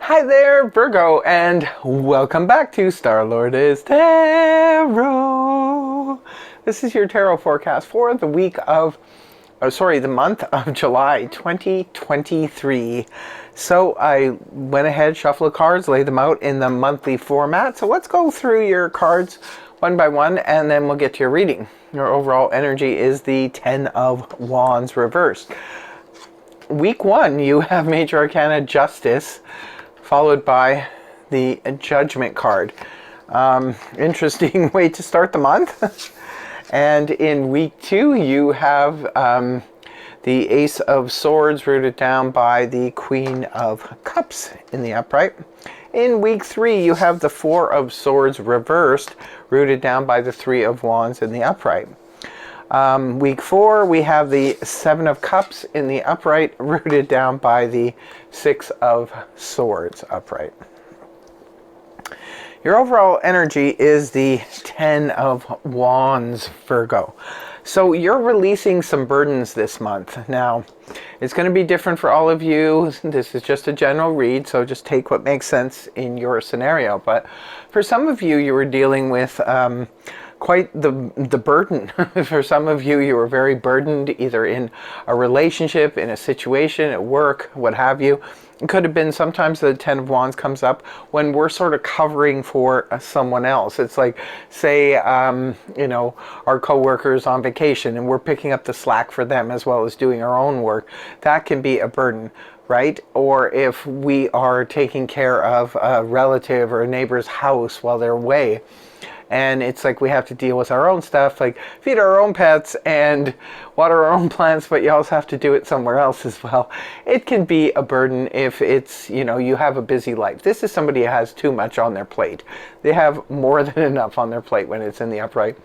Hi there, Virgo, and welcome back to Star-Lord is Tarot. This is your tarot forecast for the the month of July 2023. So I went ahead, shuffled the cards, laid them out in the monthly format. So let's go through your cards one by one, and then we'll get to your reading. Your overall energy is the Ten of Wands reversed. Week one, you have Major Arcana Justice, followed by the Judgment card. Interesting way to start the month. And in week two, you have the Ace of Swords rooted down by the Queen of Cups in the upright. In week three, you have the Four of Swords reversed, rooted down by the Three of Wands in the upright. Week four, we have the Seven of Cups in the upright, rooted down by the Six of Swords upright. Your overall energy is the Ten of Wands, Virgo. So you're releasing some burdens this month. Now, it's going to be different for all of you. This is just a general read, so just take what makes sense in your scenario. But for some of you, you were dealing with quite the burden. For some of you, you were very burdened, either in a relationship, in a situation, at work, what have you. It could have been sometimes the Ten of Wands comes up when we're sort of covering for someone else. It's like, say, our coworkers on vacation and we're picking up the slack for them as well as doing our own work. That can be a burden, right? Or if we are taking care of a relative or a neighbor's house while they're away, and it's like we have to deal with our own stuff, like feed our own pets and water our own plants, but you also have to do it somewhere else as well. It can be a burden if it's, you have a busy life. This is somebody who has too much on their plate. They have more than enough on their plate when it's in the upright.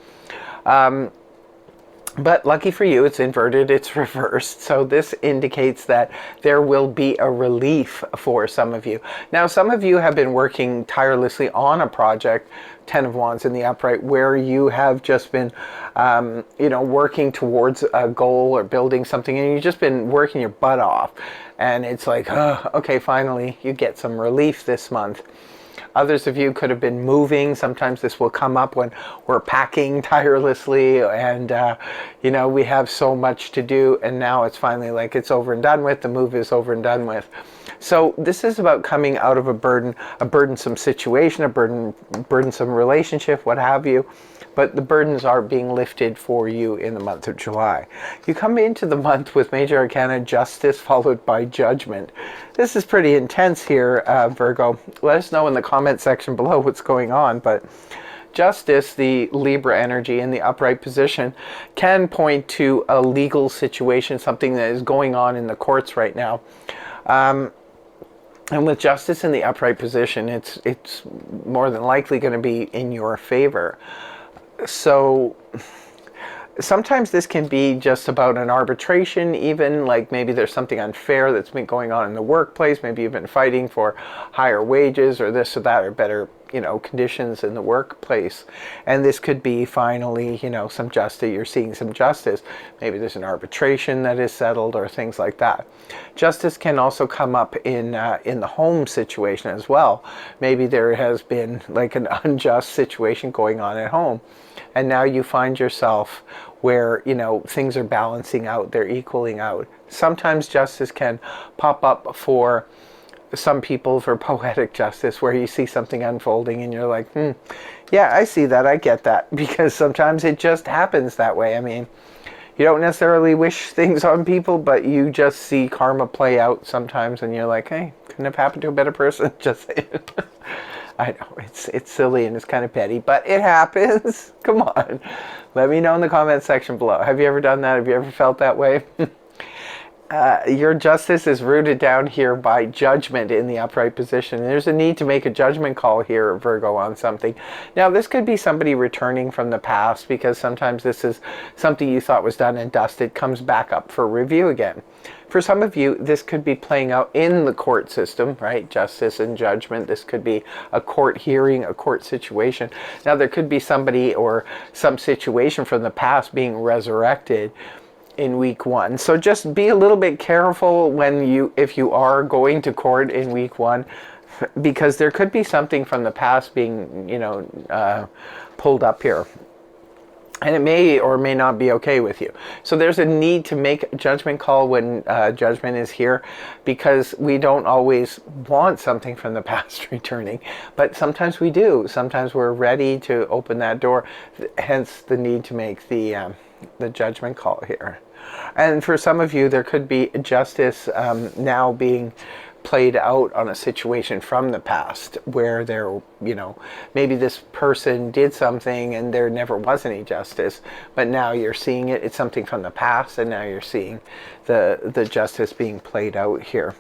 But lucky for you, it's inverted, it's reversed. So this indicates that there will be a relief for some of you. Now, some of you have been working tirelessly on a project, Ten of Wands in the upright, where you have just been, working towards a goal or building something, and you've just been working your butt off. And it's like, oh, okay, finally, you get some relief this month. Others of you could have been moving. Sometimes this will come up when we're packing tirelessly and, we have so much to do, and now it's finally like it's over and done with. The move is over and done with. So this is about coming out of a burdensome situation, a burdensome relationship, what have you. But the burdens are being lifted for you in the month of July. You come into the month with Major Arcana Justice followed by Judgment. This is pretty intense here, Virgo. Let us know in the comment section below what's going on. But Justice, the Libra energy in the upright position, can point to a legal situation, something that is going on in the courts right now. And with Justice in the upright position, it's more than likely going to be in your favor. So sometimes this can be just about an arbitration, even like maybe there's something unfair that's been going on in the workplace. Maybe you've been fighting for higher wages or this or that or better, conditions in the workplace. And this could be finally, some justice. You're seeing some justice. Maybe there's an arbitration that is settled or things like that. Justice can also come up in the home situation as well. Maybe there has been like an unjust situation going on at home. And now you find yourself where, things are balancing out, they're equaling out. Sometimes justice can pop up for some people for poetic justice, where you see something unfolding and you're like, yeah, I see that, I get that. Because sometimes it just happens that way. I mean, you don't necessarily wish things on people, but you just see karma play out sometimes and you're like, hey, couldn't have happened to a better person. Just saying. I know, it's silly and it's kind of petty, but it happens. Come on. Let me know in the comment section below. Have you ever done that? Have you ever felt that way? Your justice is rooted down here by Judgment in the upright position. And there's a need to make a judgment call here, Virgo, on something. Now, this could be somebody returning from the past, because sometimes this is something you thought was done and dusted, comes back up for review again. For some of you, this could be playing out in the court system, right? Justice and judgment. This could be a court hearing, a court situation. Now, there could be somebody or some situation from the past being resurrected in week one. So just be a little bit careful if you are going to court in week one. because there could be something from the past being, pulled up here. And it may or may not be okay with you. So there's a need to make a judgment call when judgment is here, because we don't always want something from the past returning, but sometimes we do. Sometimes we're ready to open that door, hence the need to make the judgment call here. And for some of you, there could be justice now being played out on a situation from the past where there, maybe this person did something and there never was any justice, but now you're seeing it. It's something from the past, and now you're seeing the justice being played out here.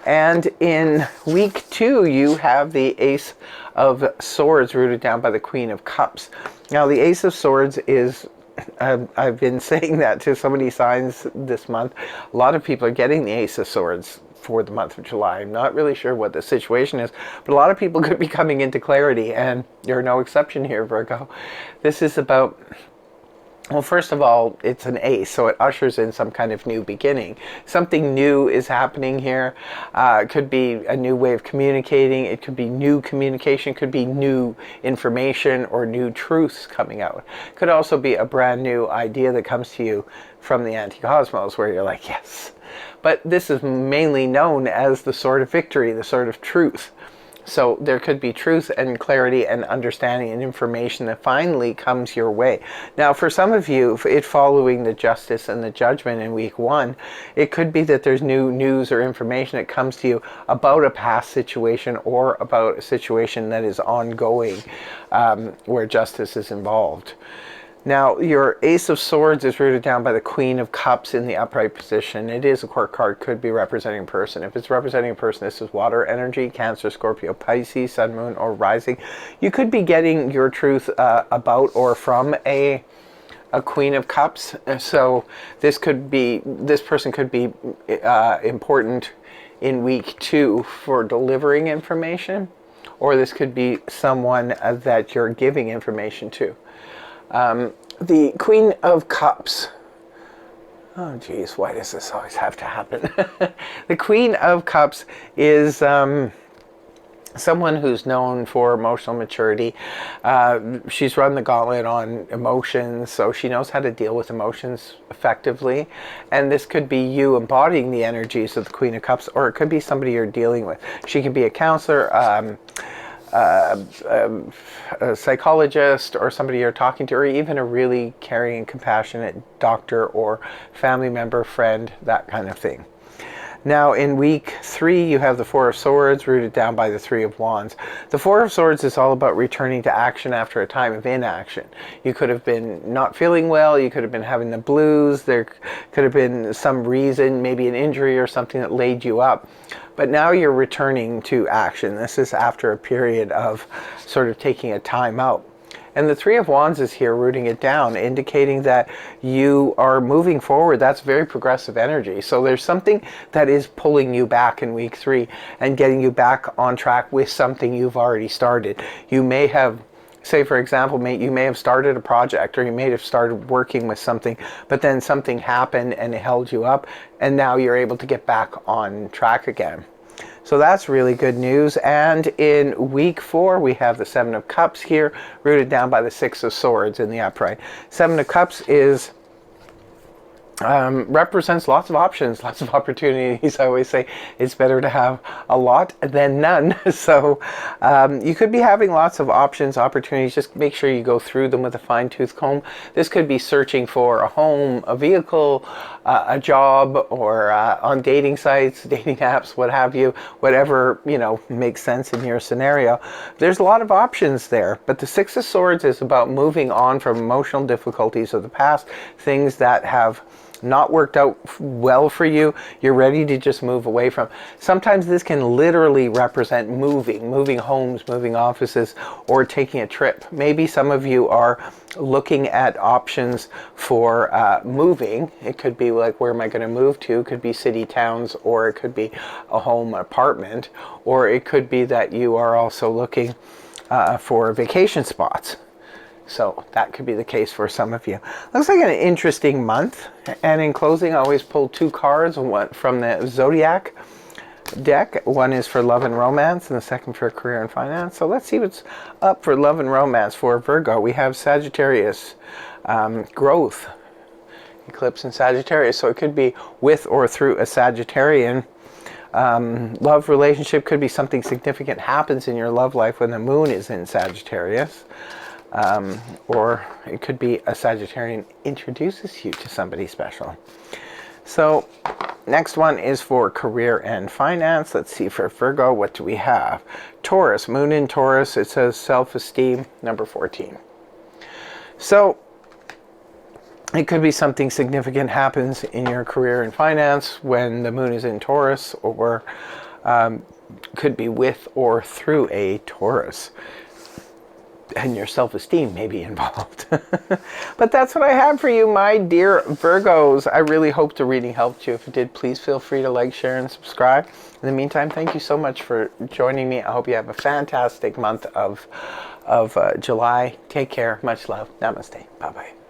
And in week 2, you have the Ace of Swords rooted down by the Queen of Cups. Now, the Ace of Swords is, I've been saying that to so many signs this month. A lot of people are getting the Ace of Swords for the month of July. I'm not really sure what the situation is, but a lot of people could be coming into clarity, and you're no exception here, Virgo. This is about, well, first of all, it's an ace, so it ushers in some kind of new beginning. Something new is happening here. It could be a new way of communicating. It could be new communication. It could be new information or new truths coming out. It could also be a brand new idea that comes to you from the anti-cosmos, where you're like, yes. But this is mainly known as the Sword of Victory, the Sword of Truth. So there could be truth and clarity and understanding and information that finally comes your way. Now, for some of you, it following the justice and the judgment in week 1, it could be that there's new news or information that comes to you about a past situation or about a situation that is ongoing, where justice is involved. Now, your Ace of Swords is rooted down by the Queen of Cups in the upright position. It is a court card, could be representing a person. If it's representing a person, this is water energy, Cancer, Scorpio, Pisces, Sun, Moon, or Rising. You could be getting your truth about or from a Queen of Cups. So this person could be important in week 2 for delivering information, or this could be someone that you're giving information to. The Queen of Cups. Oh, geez, why does this always have to happen? The Queen of Cups is someone who's known for emotional maturity. She's run the gauntlet on emotions, so she knows how to deal with emotions effectively. And this could be you embodying the energies of the Queen of Cups, or it could be somebody you're dealing with. She can be a counselor, a psychologist, or somebody you're talking to, or even a really caring and compassionate doctor or family member, friend, that kind of thing. Now, in week 3, you have the Four of Swords rooted down by the Three of Wands. The Four of Swords is all about returning to action after a time of inaction. You could have been not feeling well, you could have been having the blues, there could have been some reason, maybe an injury or something that laid you up. But now you're returning to action. This is after a period of sort of taking a time out. And the Three of Wands is here rooting it down, indicating that you are moving forward. That's very progressive energy. So there's something that is pulling you back in week 3 and getting you back on track with something you've already started. You may have, say for example, you may have started a project, or you may have started working with something, but then something happened and it held you up, and now you're able to get back on track again. So that's really good news. And in week 4, we have the Seven of Cups here, rooted down by the Six of Swords in the upright. Seven of Cups is represents lots of options, lots of opportunities. I always say it's better to have a lot than none. So you could be having lots of options, opportunities. Just make sure you go through them with a fine-tooth comb. This could be searching for a home, a vehicle, a job, or on dating sites, dating apps, what have you, whatever, makes sense in your scenario. There's a lot of options there, but the Six of Swords is about moving on from emotional difficulties of the past, things that have not worked out well for you, you're ready to just move away from. Sometimes this can literally represent moving homes, moving offices, or taking a trip. Maybe some of you are looking at options for moving. It could be like, where am I going to move to? It could be city, towns, or it could be a home, apartment, or it could be that you are also looking for vacation spots. So that could be the case for some of you. Looks like an interesting month. And in closing, I always pull 2 cards, one from the Zodiac. deck. One is for love and romance, and the second for career and finance. So let's see what's up for love and romance for Virgo. We have Sagittarius, growth, eclipse in Sagittarius. So it could be with or through a Sagittarian. Love relationship could be something significant happens in your love life when the moon is in Sagittarius. Or it could be a Sagittarian introduces you to somebody special. So next one is for career and finance. Let's see for Virgo, what do we have? Taurus, moon in Taurus. It says self-esteem, number 14. So it could be something significant happens in your career and finance when the moon is in Taurus, or could be with or through a Taurus. And your self-esteem may be involved. But that's what I have for you, my dear Virgos. I really hope the reading helped you. If it did, please feel free to like, share, and subscribe. In the meantime, thank you so much for joining me. I hope you have a fantastic month of July. Take care. Much love. Namaste. Bye-bye.